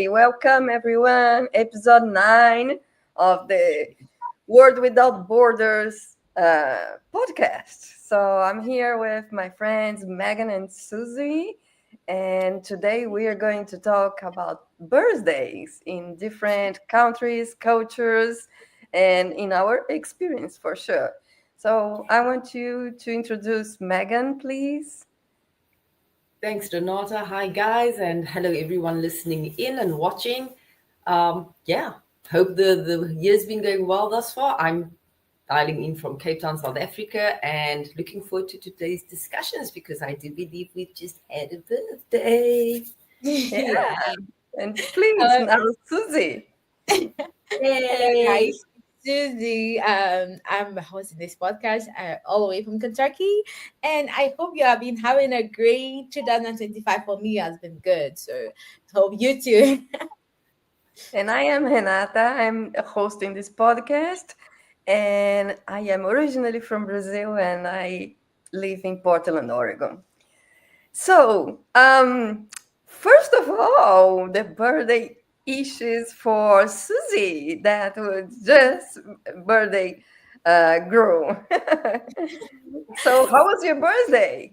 welcome everyone. Episode 9 of the World Without Borders podcast. So I'm here with my friends Megan and Suzy, and today we are going to talk about birthdays in different countries, cultures, and in our experience for sure. So I want you to introduce Megan, please. Thanks, Renata. Hi, guys, and hello, everyone listening in and watching. Yeah, hope the year's been going well thus far. I'm dialing in from Cape Town, South Africa, and looking forward to today's discussions because I do believe we've just had a birthday. Yeah, Yeah. and please Hello, now Suzy. hello, Yay! guys. Suzy. I'm hosting this podcast all the way from Kentucky, and I hope you have been having a great 2025. For me, has been good. So hope you too. And I am Renata. I'm hosting this podcast, and I am originally from Brazil, and I live in Portland, Oregon. So, first of all, the birthday issues for Suzy that was just birthday grew. So, how was your birthday?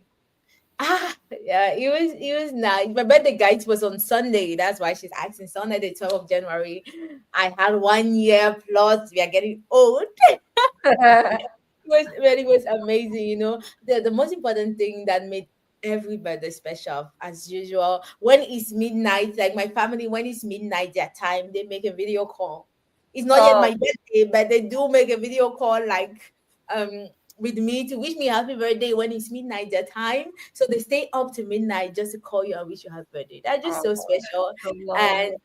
Yeah, it was nice. My birthday, guys, was on Sunday. That's why she's asking. Sunday, the 12th of January. I had 1 year plus. We are getting old. It was amazing, the most important thing that made everybody special as usual when it's midnight, like my family, when it's midnight their time, they make a video call. It's not yet Oh, my birthday, but they do make a video call, like um with me to wish me happy birthday when it's midnight their time, so they stay up to midnight just to call you and wish you happy birthday. That's just so oh, special. so And lovely.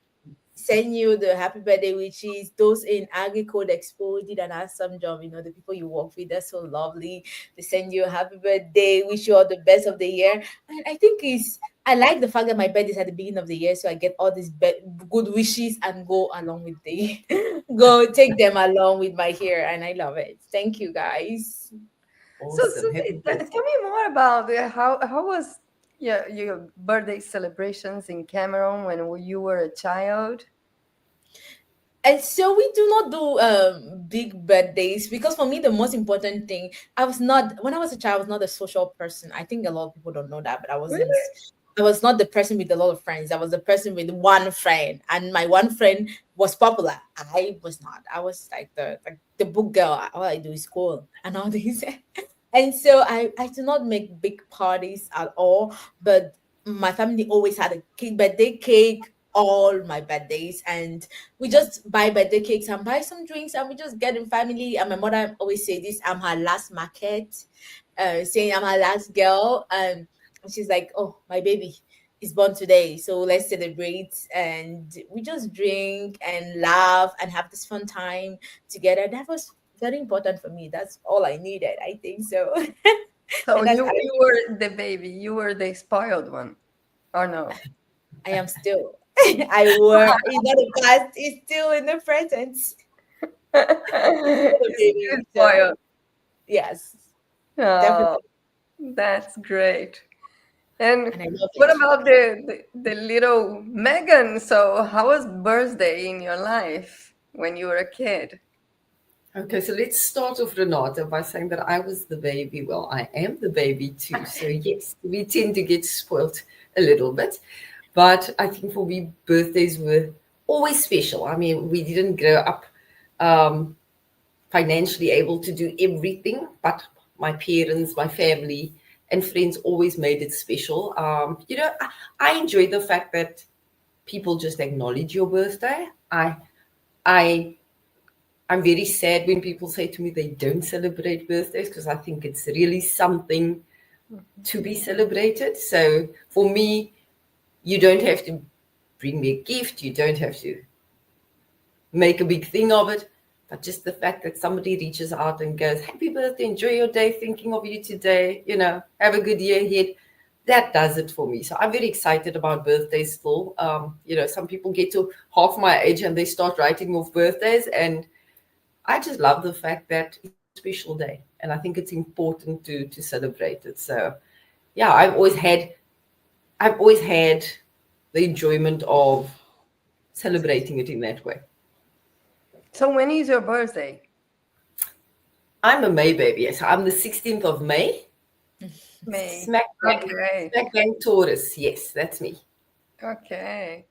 send you the happy birthday, which is those in Agricode Expo did an awesome job. The people you work with, they're so lovely. They send you a happy birthday, wish you all the best of the year. And I think I like the fact that my birthday is at the beginning of the year, so I get all these good wishes and go along with the go take them along with my hair, and I love it. Thank you, guys. So, Awesome. Susie, Happy birthday. tell me more about how was your birthday celebrations in Cameroon when you were a child? And so we do not do big birthdays, because for me the most important thing, I was not when I was a child, I was not a social person. I think a lot of people don't know that, but Really? I was not the person with a lot of friends. I was the person with one friend, and my one friend was popular. I was not. I was like the book girl. All I do is school and all this. And so I do not make big parties at all, but my family always had a birthday cake all my birthdays, and we just buy birthday cakes and buy some drinks, and we just get in family. And my mother always say this, I'm her last market, saying I'm her last girl. And she's like, oh, my baby is born today, so let's celebrate. And we just drink and laugh and have this fun time together. That was very important for me. That's all I needed, I think so. So And that's how you were the baby, you were the spoiled one, or no? I am still. I were. It's not the past. It's still in the present. The It's baby. still So spoiled. yes, Oh, definitely, that's great. And and I love what it. about the little Megan? So how was birthday in your life when you were a kid? Okay, so let's start off, Renata, by saying that I was the baby. Well, I am the baby too. So, yes, we tend to get spoilt a little bit. But I think for me, birthdays were always special. I mean, we didn't grow up um, financially able to do everything, but my parents, my family, and friends always made it special. I enjoy the fact that people just acknowledge your birthday. I I'm very sad when people say to me they don't celebrate birthdays because I think it's really something to be celebrated. So for me, you don't have to bring me a gift, you don't have to make a big thing of it, but just the fact that somebody reaches out and goes, happy birthday, enjoy your day, thinking of you today, have a good year ahead. That does it for me. So I'm very excited about birthdays still. Some people get to half my age and they start writing off birthdays, and I just love the fact that it's a special day, and I think it's important to celebrate it. So, yeah, I've always had the enjoyment of celebrating it in that way. So when is your birthday? I'm a May baby, so I'm the 16th of May. May. Smack bang, Okay. smack bang Taurus. Yes, that's me. Okay.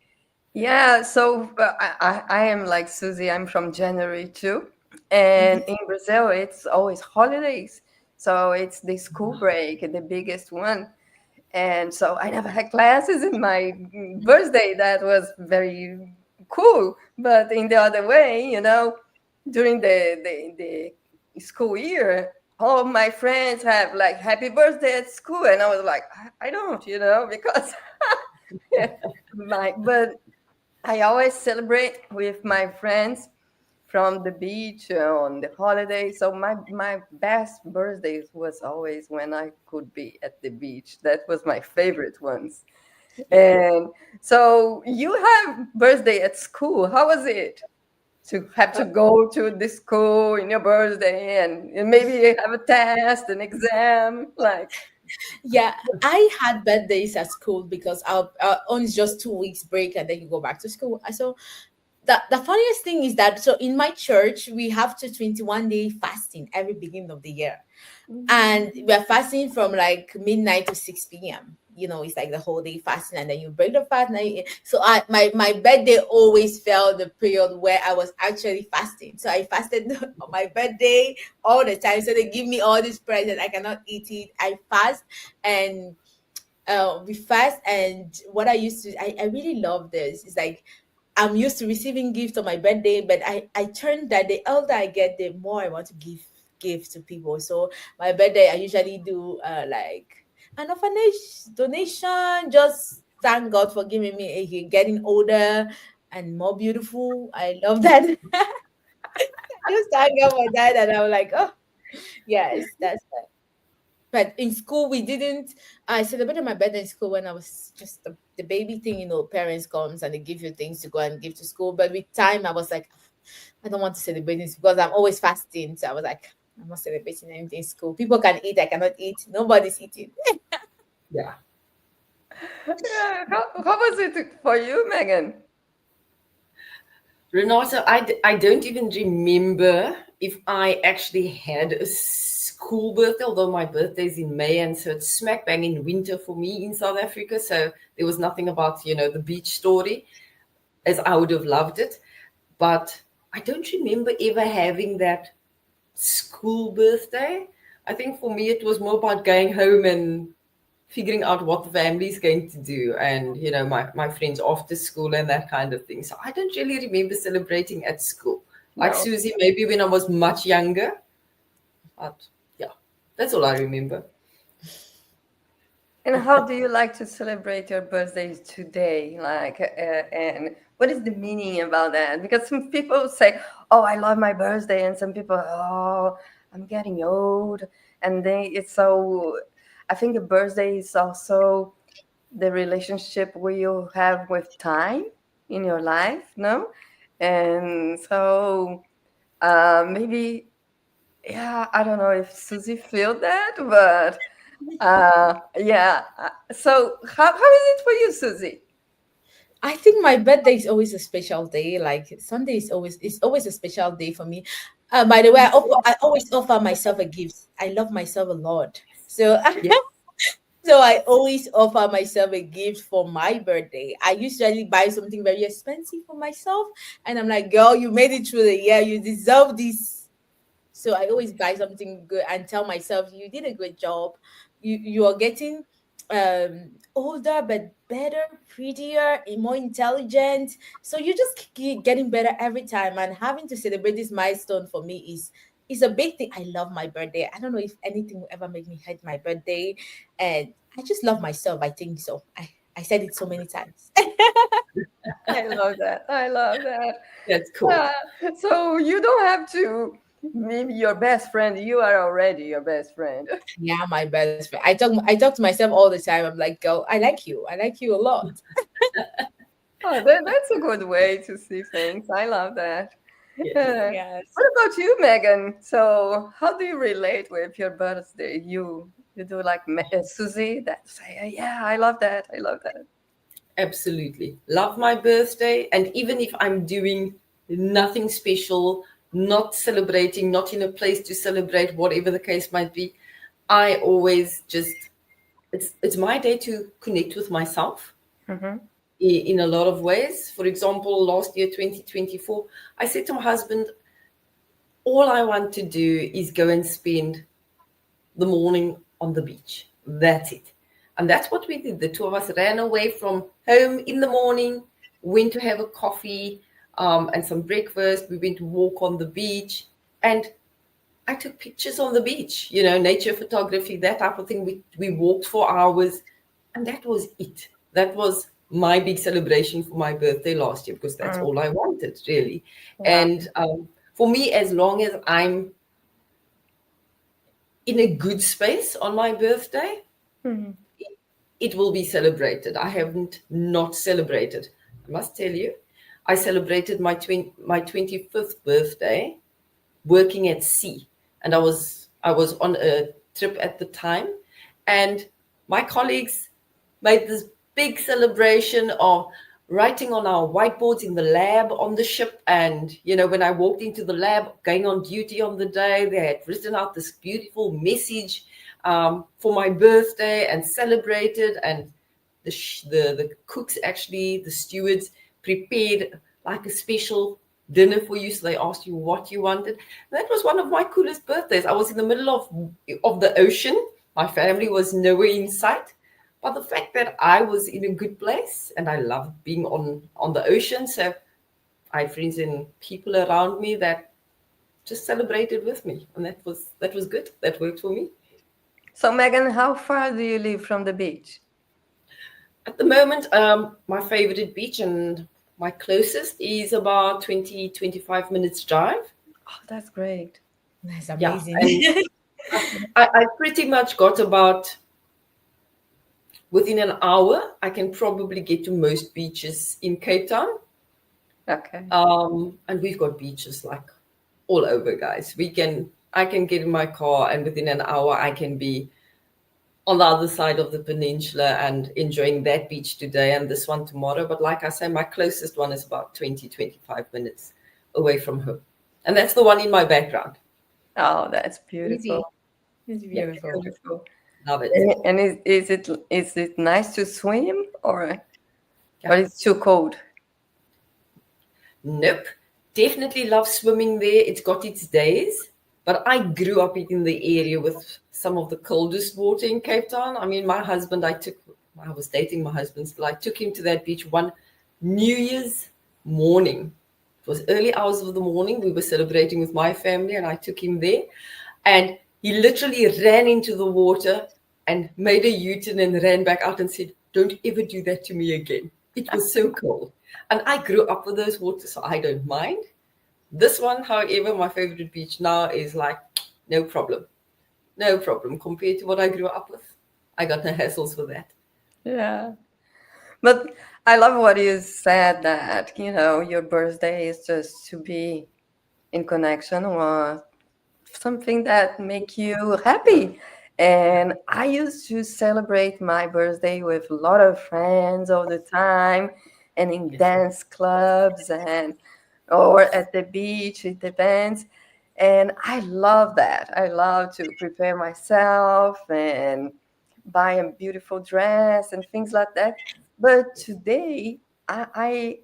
Yeah, so I am like Susie. I'm from January too. And in Brazil, it's always holidays. So it's the school break, the biggest one. And so I never had classes in my birthday. That was very cool. But in the other way, during the school year, all my friends have like happy birthday at school. And I was like, I don't, because but I always celebrate with my friends from the beach on the holiday. So my best birthdays was always when I could be at the beach. That was my favorite ones. And so you have birthday at school. How was it to have to go to the school in your birthday and maybe you have a test, an exam, like Yeah, I had birthdays at school because our only just 2 weeks break and then you go back to school. So the funniest thing is that so in my church we have to 21-day fasting every beginning of the year, and we're fasting from like midnight to 6 p.m. It's like the whole day fasting, and then you break the fast. So my birthday always fell the period where I was actually fasting. So I fasted on my birthday all the time. So they give me all this present. I cannot eat it. I fast, and we fast. And what I used to, I really love this. It's like I'm used to receiving gifts on my birthday, but I turned that the older I get, the more I want to give to people. So my birthday, I usually do like an orphanage donation. Just thank God for giving me getting older and more beautiful. I love that. Just thank God for that, and I'm like, oh yes, that's it. But in school, we didn't. I celebrated my birthday in school when I was just the baby thing. Parents comes and they give you things to go and give to school. But with time, I was like, I don't want to celebrate this because I'm always fasting. So I was like, I'm not celebrating anything in school. People can eat, I cannot eat. Nobody's eating. Yeah. yeah. How was it for you, Megan? Renata, I don't even remember if I actually had a school birthday, although my birthday's in May, and so it's smack bang in winter for me in South Africa. So there was nothing about, the beach story as I would have loved it. But I don't remember ever having that school birthday. I think for me it was more about going home and figuring out what the family is going to do and my friends after school and that kind of thing. So I don't really remember celebrating at school like No. Susie, maybe when I was much younger, but yeah, that's all I remember. And how do you like to celebrate your birthdays today? Like, and what is the meaning about that? Because some people say, "Oh, I love my birthday," and some people, "Oh, I'm getting old." And it's so. I think a birthday is also the relationship you have with time in your life, no? And so maybe, yeah, I don't know if Susie feel that, but yeah. So how is it for you, Susie? I think my birthday is always a special day. Like Sunday is always a special day for me. By the way, I always offer myself a gift. I love myself a lot. So Yeah. so I always offer myself a gift for my birthday. I usually buy something very expensive for myself, and I'm like, girl, you made it through the year. You deserve this. So I always buy something good and tell myself, you did a great job. You are getting older but better, prettier, and more intelligent. So you just keep getting better every time. And having to celebrate this milestone for me is a big thing. I love my birthday. I don't know if anything will ever make me hate my birthday. And I just love myself. I think so. I said it so many times. I love that. I love that. That's cool. Uh, so you don't have to maybe your best friend. You are already your best friend. Yeah, my best friend. I talk to myself all the time. I'm like, girl, I like you. I like you a lot. Oh, that's a good way to see things. I love that. Yes. Yes. What about you, Megan? So how do you relate with your birthday? You do like Susie that say, yeah, I love that. I love that. Absolutely. Love my birthday. And even if I'm doing nothing special, not celebrating, not in a place to celebrate, whatever the case might be, I always just, it's my day to connect with myself Mm-hmm. in a lot of ways. For example, last year, 2024, I said to my husband, all I want to do is go and spend the morning on the beach. That's it. And that's what we did. The two of us ran away from home in the morning, went to have a coffee and some breakfast. We went to walk on the beach. And I took pictures on the beach, nature photography, that type of thing. We walked for hours. And that was it. That was my big celebration for my birthday last year because that's Mm. all I wanted, really. Yeah. And for me, as long as I'm in a good space on my birthday, Mm-hmm. it will be celebrated. I haven't not celebrated. I must tell you, I celebrated my 25th birthday working at sea, and I was on a trip at the time, and my colleagues made this big celebration of writing on our whiteboards in the lab on the ship. And when I walked into the lab going on duty on the day, they had written out this beautiful message for my birthday and celebrated. And the cooks, actually the stewards, prepared like a special dinner for you. So they asked you what you wanted. That was one of my coolest birthdays. I was in the middle of the ocean. My family was nowhere in sight, but the fact that I was in a good place, and I loved being on the ocean. So I had friends and people around me that just celebrated with me, and that was good. That worked for me. So, Megan, how far do you live from the beach? At the moment, my favorite beach and my closest is about 20-25 minutes drive. Oh, that's great. That's Yeah, amazing. and I pretty much got about within an hour. I can probably get to most beaches in Cape Town. Okay. And we've got beaches like all over, guys. I can get in my car, and within an hour I can be on the other side of the peninsula and enjoying that beach today and this one tomorrow. But like I say, my closest one is about 20-25 minutes away from home. And that's the one in my background. Oh, that's Easy. beautiful. It's Yeah, beautiful. Beautiful. love it. And is it nice to swim or Yeah. it's too cold? Nope. Definitely love swimming there. It's got its days. But I grew up in the area with some of the coldest water in Cape Town. I mean, I was dating my husband still. I took him to that beach one New Year's morning. It was early hours of the morning. We were celebrating with my family, and I took him there. And he literally ran into the water and made a U-turn and ran back out and said, "Don't ever do that to me again." It was so cold. And I grew up with those waters, so I don't mind. This one, however, my favorite beach now is like, no problem. No problem compared to what I grew up with. I got no hassles with that. Yeah. But I love what you said that, your birthday is just to be in connection with something that make you happy. And I used to celebrate my birthday with a lot of friends all the time and in Yes. dance clubs and or at the beach, it depends. And I love that. I love to prepare myself and buy a beautiful dress and things like that. But today I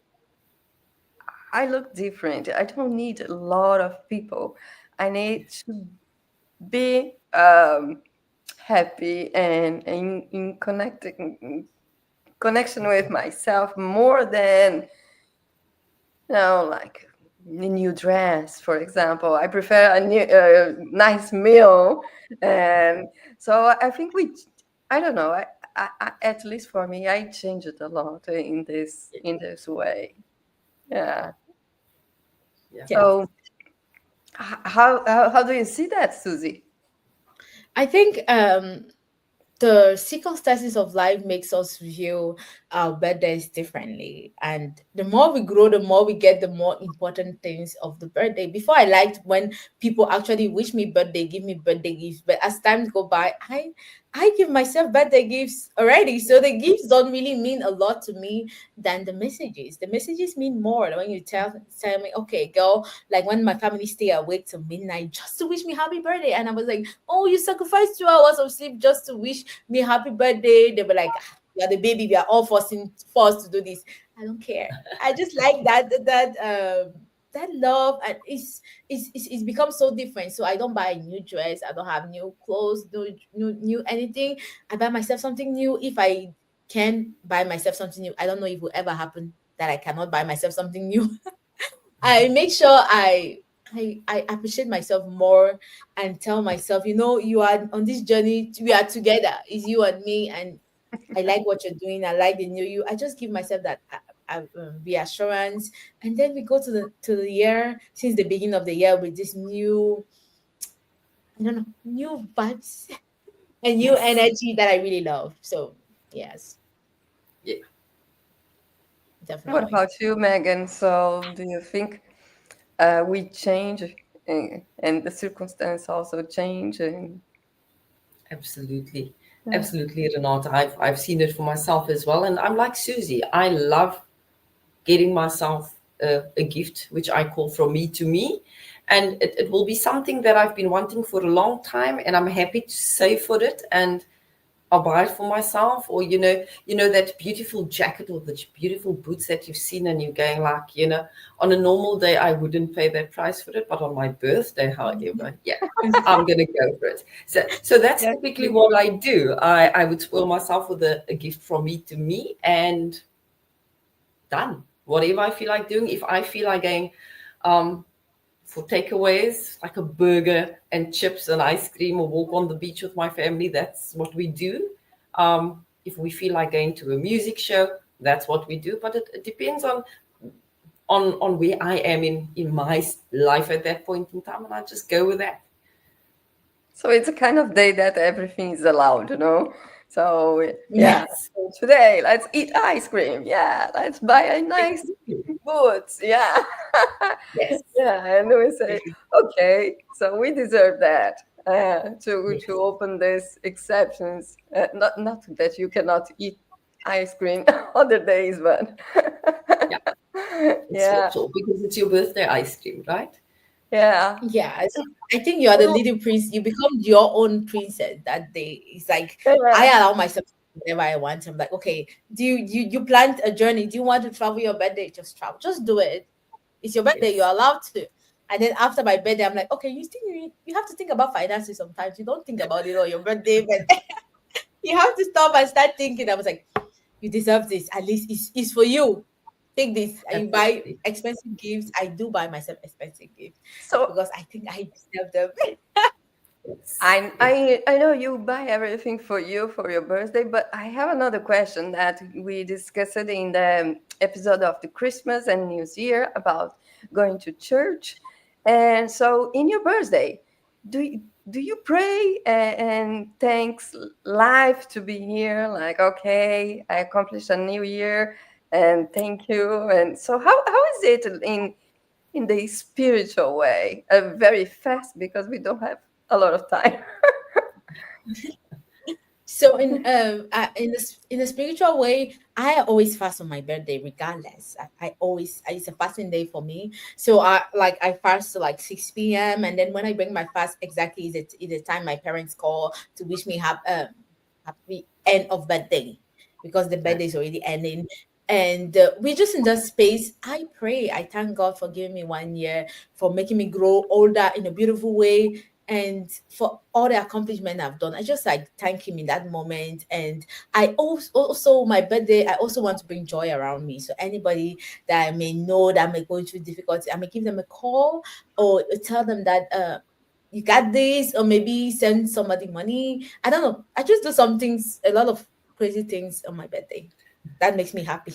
look different. I don't need a lot of people. I need to be happy and in connection with myself more than like a new dress, for example. I prefer a new nice meal, and so I think I don't know. At least for me, I changed it a lot in this way. Yeah. Yeah. Yes. So how do you see that, Susie? I think the circumstances of life makes us view our birthdays differently, and the more we grow, the more we get the more important things of the birthday. Before, I liked when people actually wish me birthday, give me birthday gifts, but as times go by, I give myself birthday gifts already. So the gifts don't really mean a lot to me than the messages. The messages mean more when you tell me, okay, girl, like when my family stay awake till midnight just to wish me happy birthday. And I was like, oh, you sacrificed 2 hours of sleep just to wish me happy birthday. They were like, "Ah, you're the baby, we are all forced to do this." I don't care. I just like that love, and it's become so different. So I don't buy a new dress, I don't have new clothes, new anything. I buy myself something new if I can buy myself something new. I don't know if it will ever happen that I cannot buy myself something new. I make sure I appreciate myself more and tell myself, you are on this journey, we are together, it's you and me, and I like what you're doing. I like the new you. I just give myself that reassurance, and then we go to the year, since the beginning of the year, with this new, I don't know, new vibes and new Yes. energy that I really love. So yes, Yeah. What definitely. about you, Megan? So, do you think we change and the circumstance also change? And Absolutely. yeah. Absolutely, Renata. I've seen it for myself as well. And I'm like Susie. I love getting myself a gift, which I call from me to me. And it will be something that I've been wanting for a long time, and I'm happy to save for it. And I'll buy it for myself, or that beautiful jacket or the beautiful boots that you've seen, and you're going like, on a normal day I wouldn't pay that price for it, but on my birthday, however, yeah, I'm gonna go for it. So that's Yes. typically what I do. I would spoil myself with a gift from me to me, and done. Whatever I feel like doing. If I feel like going for takeaways, like a burger and chips and ice cream, or walk on the beach with my family, that's what we do. If we feel like going to a music show, that's what we do. But it depends on where I am in my life at that point in time, and I just go with that. So it's a kind of day that everything is allowed, So yeah, Yes. so today let's eat ice cream. Yeah, let's buy a nice Exactly. boots. Yeah, Yes. yeah, and we say, okay, so we deserve that to Yes. open these exceptions. Not that you cannot eat ice cream other days, but Yeah. It's yeah, swap because it's your birthday ice cream, right? yeah. Yeah, I think you are the little prince. You become your own princess that day. It's like I Yeah. allow myself to do whatever I want. I'm like, okay, do you planned a journey? Do you want to travel your birthday? Just travel. Just do it. It's your birthday. You're Yes. allowed to. And then after my birthday, I'm like, okay, you have to think about finances sometimes. You don't think about it on your birthday, but you have to stop and start thinking. I was like, you deserve this. At least it's for you. Take this. And you buy Absolutely. expensive gifts. I do buy myself expensive gifts So because I think I deserve them. Yes. I know you buy everything for you for your birthday, but I have another question that we discussed in the episode of the Christmas and New Year about going to church. And so, in your birthday, do you pray and thanks life to be here? Like, okay, I accomplished a new year, and thank you. And so, how is it in the spiritual way? Very fast because we don't have a lot of time. So in the spiritual way, I always fast on my birthday, regardless. I always it's a fasting day for me. So I fast to like 6 p.m. and then when I bring my fast, exactly is the time my parents call to wish me happy end of birthday, because the birthday is already ending. And we're just in that space. I pray. I thank God for giving me 1 year, for making me grow older in a beautiful way, and for all the accomplishment I've done. I just like thank him in that moment. And I also my birthday, I also want to bring joy around me. So anybody that I may know that may go through difficulty, I may give them a call or tell them that you got this, or maybe send somebody money. I don't know. I just do some things, a lot of crazy things on my birthday. That makes me happy.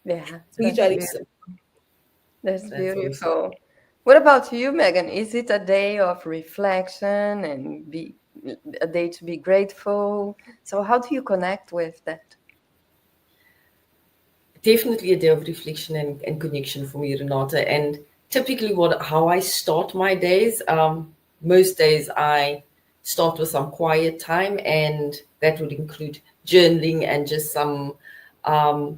Yeah, that's Spiritually. beautiful. That's That's awesome. beautiful. What about you, Megan? Is it a day of reflection and be a day to be grateful? So how do you connect with that? Definitely a day of reflection and connection for me, Renata. And typically, how I start my days, most days I start with some quiet time, and that would include journaling and just some um,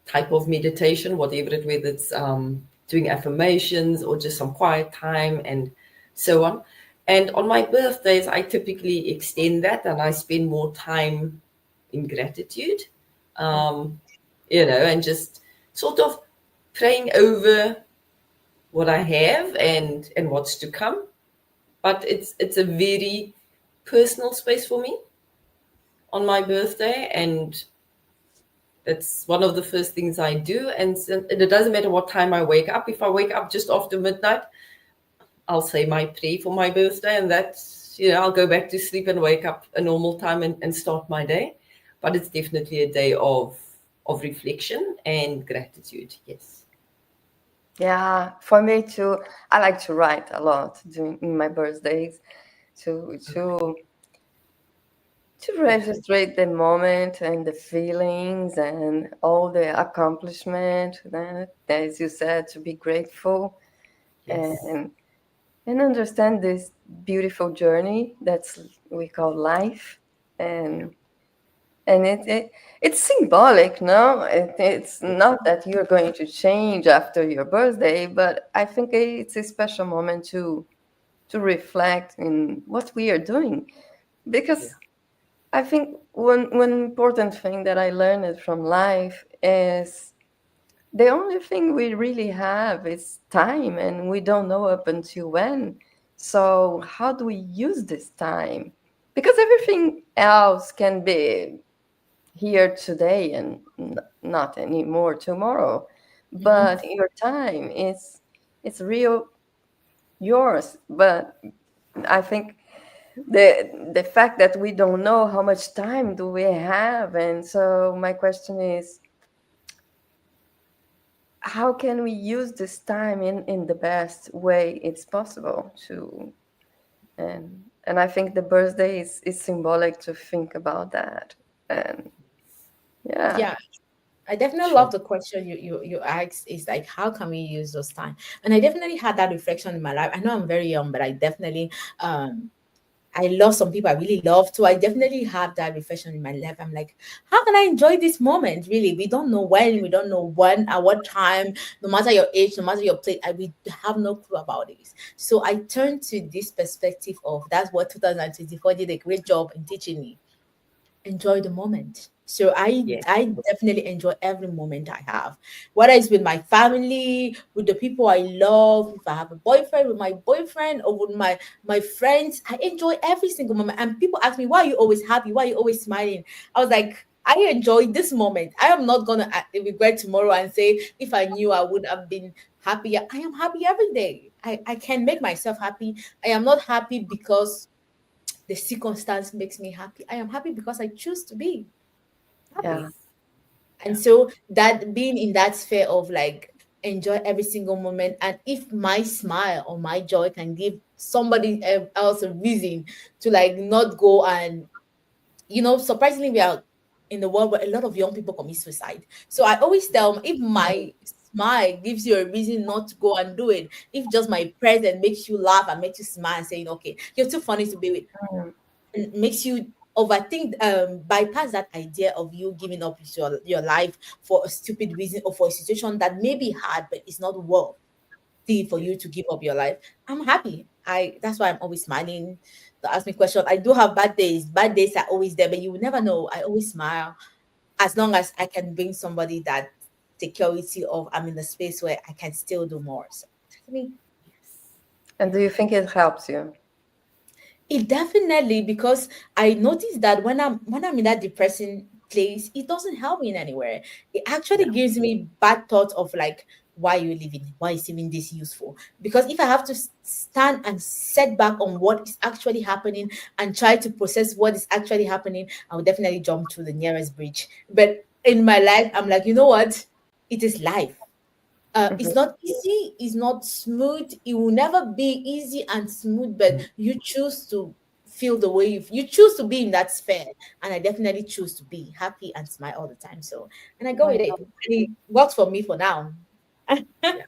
type of meditation, whatever it, whether it's doing affirmations or just some quiet time and so on. And on my birthdays, I typically extend that and I spend more time in gratitude, um, and just sort of praying over what I have and what's to come. But it's a very personal space for me on my birthday, and that's one of the first things I do. And it doesn't matter what time I wake up. If I wake up just after midnight, I'll say my prayer for my birthday, and that's, I'll go back to sleep and wake up a normal time and start my day. But it's definitely a day of reflection and gratitude. Yes. Yeah, for me too. I like to write a lot during in my birthdays to register the moment and the feelings and all the accomplishment that, as you said, to be grateful Yes. and understand this beautiful journey that's we call life. and it's symbolic, no? It's not that you're going to change after your birthday, but I think it's a special moment to reflect in what we are doing, Yeah. because I think one important thing that I learned from life is the only thing we really have is time, and we don't know up until when. So how do we use this time? Because everything else can be here today and not anymore tomorrow, Mhm. but your time is it's real yours. But I think the fact that we don't know how much time do we have, and so my question is, how can we use this time in the best way it's possible to, and I think the birthday is symbolic to think about that. And yeah. Yeah, I definitely Sure. love the question you asked, is like, how can we use those time? And I definitely had that reflection in my life. I know I'm very young, but I definitely I love some people I really love too. I definitely have that reflection in my life. I'm like, how can I enjoy this moment? Really, we don't know when, we don't know when, at what time, no matter your age, no matter your place, we have no clue about this. So I turned to this perspective of that's what 2024 did a great job in teaching me: enjoy the moment. So I Yeah. I definitely enjoy every moment I have, whether it's with my family, with the people I love. If I have a boyfriend, with my boyfriend, or with my friends, I enjoy every single moment. And people ask me, why are you always happy? Why are you always smiling? I was like, I enjoy this moment. I am not gonna regret tomorrow and say, if I knew I would have been happier. I am happy every day. I can make myself happy. I am not happy because the circumstance makes me happy. I am happy because I choose to be Yeah. happy. And Yeah. so that being in that sphere of like enjoy every single moment, and if my smile or my joy can give somebody else a reason to like not go and, surprisingly, we are in the world where a lot of young people commit suicide. So I always tell them, if my smile gives you a reason not to go and do it, if just my presence makes you laugh and makes you smile and saying, okay, you're too funny to be with, Mm, and makes you overthink, bypass that idea of you giving up your life for a stupid reason or for a situation that may be hard but it's not worth it for Yeah. you to give up your life. I'm happy. That's why I'm always smiling. To ask me question, I do have bad days. Bad days are always there, but you will never know. I always smile as long as I can bring somebody that security of I'm in a space where I can still do more. So to me, and do you think it helps you? it definitely, because I noticed that when I'm in that depressing place, it doesn't help me in anywhere. It actually Yeah. gives me bad thoughts of like, why are you living? Why is even this useful? Because if I have to stand and set back on what is actually happening and try to process what is actually happening, I will definitely jump to the nearest bridge. But in my life, I'm like, you know what? It is life. It's Mhm. not easy, it's not smooth, it will never be easy and smooth, but you choose to feel the way you choose to be in that sphere. And I definitely choose to be happy and smile all the time. So, and I go I with it, know. and it works for me for now. Yeah.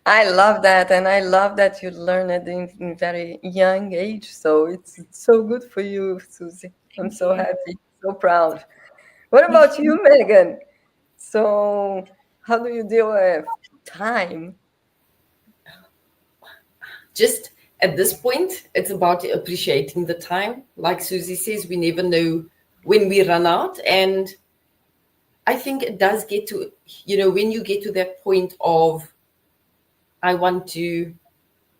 I love that, and I love that you learn it in very young age. So it's so good for you, Susie. I'm Thank so you. happy, so proud. What about you, Megan? So, how do you deal with time? Just at this point, it's about appreciating the time. Like Susie says, we never know when we run out. And I think it does get to, when you get to that point of, I want to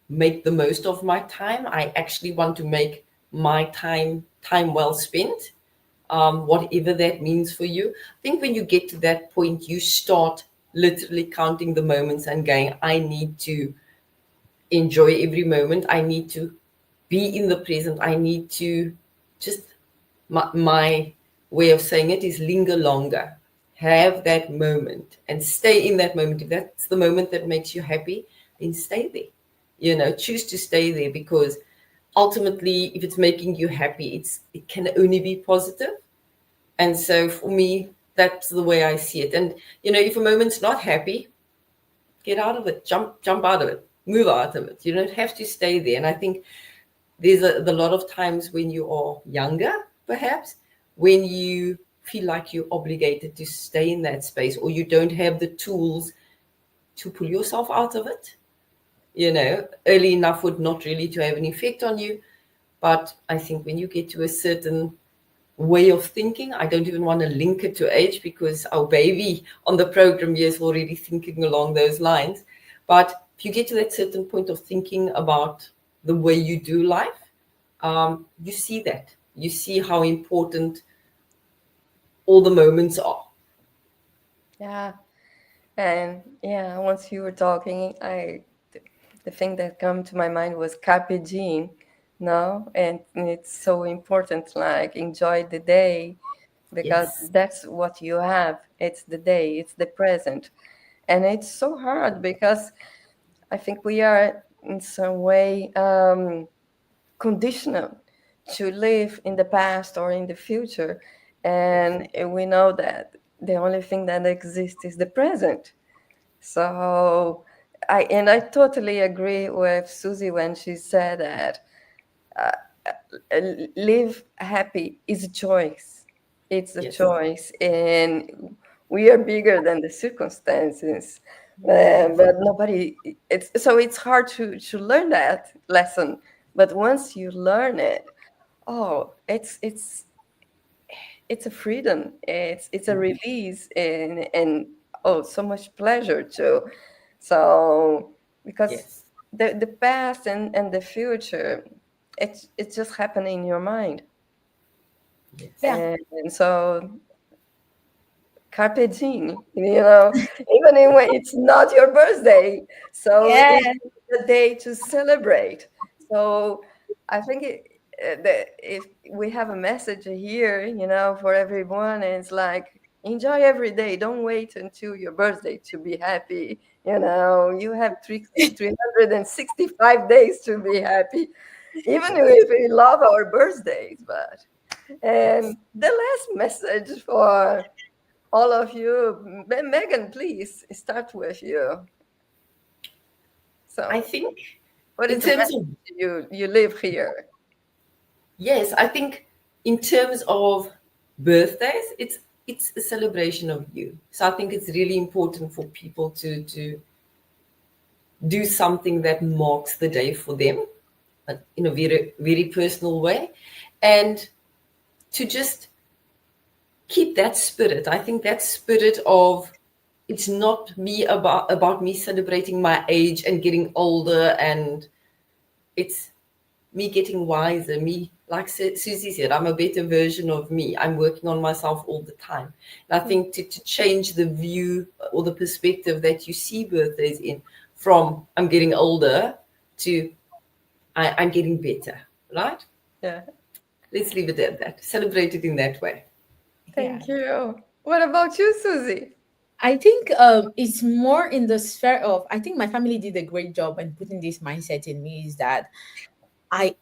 make the most of my time, I actually want to make my time well spent, whatever that means for you. I think when you get to that point, you start literally counting the moments and going, I need to enjoy every moment. I need to be in the present. I need to just, my way of saying it is linger longer. Have that moment and stay in that moment. If that's the moment that makes you happy, then stay there. Choose to stay there because ultimately, if it's making you happy, it can only be positive. And so for me, that's the way I see it. And if a moment's not happy, get out of it, jump out of it, move out of it. You don't have to stay there. And I think there's a lot of times when you are younger, perhaps, when you feel like you're obligated to stay in that space or you don't have the tools to pull yourself out of it. Early enough would not really to have an effect on you. But I think when you get to a certain way of thinking, I don't even want to link it to age because our baby on the program here is already thinking along those lines. But if you get to that certain point of thinking about the way you do life, you see that. You see how important all the moments are. Yeah, and yeah, once you were talking, the thing that come to my mind was carpe diem, no, and it's so important. Like enjoy the day because Yes, that's what you have. It's the day, it's the present, and it's so hard because I think we are in some way conditional to live in the past or in the future, and we know that the only thing that exists is the present. So I totally agree with Susie when she said that live happy is a choice. It's a yes, choice, and we are bigger than the circumstances. yes, But nobody. It's hard to learn that lesson. But once you learn it, oh, it's a freedom. It's a release, and oh, so much pleasure too. So because yes, the past and the future, it's just happening in your mind. yes, Yeah. And so carpe diem, even when it's not your birthday. So Yeah. it's a day to celebrate. So I think if we have a message here, for everyone, and it's like, enjoy every day. Don't wait until your birthday to be happy. You have 365 days to be happy, even if we love our birthdays. But, yes. and the last message for all of you. Megan, please start with you. I So, think what is in the terms of, message you live here? yes, I think in terms of birthdays, it's a celebration of you. So I think it's really important for people to do something that marks the day for them in a very, very personal way. And to just keep that spirit. I think that spirit of it's not me about me celebrating my age and getting older, and it's me getting wiser. Me, like Susie said, I'm a better version of me. I'm working on myself all the time. And I think to change the view or the perspective that you see birthdays in from I'm getting older to I'm getting better, right? Yeah, Let's leave it at that. Celebrate it in that way. Yeah. thank you. What about you, Susie? I think it's more in the sphere of, I think my family did a great job in putting this mindset in me, is that I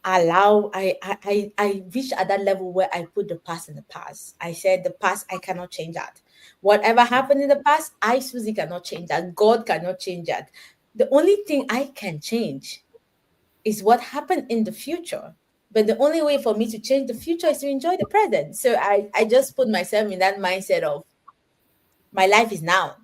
reached at that level where I put the past in the past. I said the past, I cannot change that. Whatever happened in the past, I, Susie, cannot change that. God cannot change that. the only thing I can change is what happened in the future. But the only way for me to change the future is to enjoy the present. So I just put myself in that mindset of my life is now.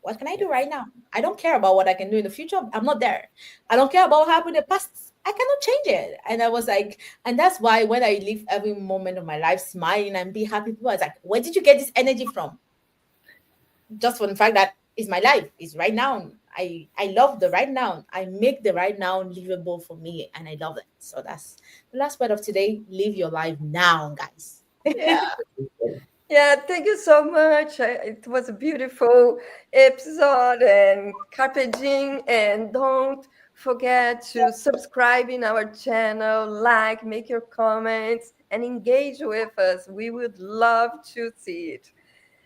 What can I do right now? I don't care about what I can do in the future. I'm not there. I don't care about what happened in the past. I cannot change it. And I was like, and that's why when I live every moment of my life smiling and be happy, people are like, where did you get this energy from? Just for the fact that it's my life, it's right now. I love the right now. I make the right now livable for me, and I love it. So that's the last word of today. Live your life now, guys. Yeah. Yeah, thank you so much. It was a beautiful episode, and carpe diem, and don't forget to subscribe in our channel, like, make your comments, and engage with us. We would love to see it.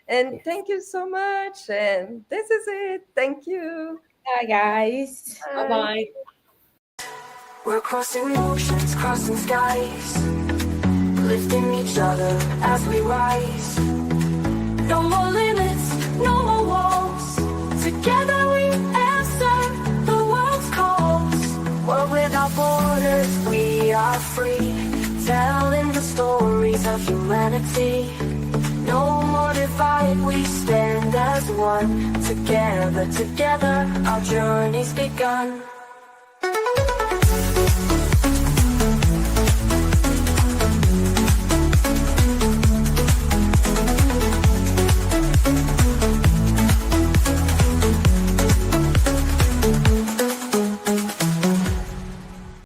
And Yes. thank you so much. And this is it. Thank you. Bye, guys. Bye Bye. bye. We're crossing oceans, crossing skies, lifting each other as we rise. No more limits, no more walls. Together we answer the world's calls. World without borders, we are free, telling the stories of humanity. No more divide, we stand as one. Together, together, our journey's begun.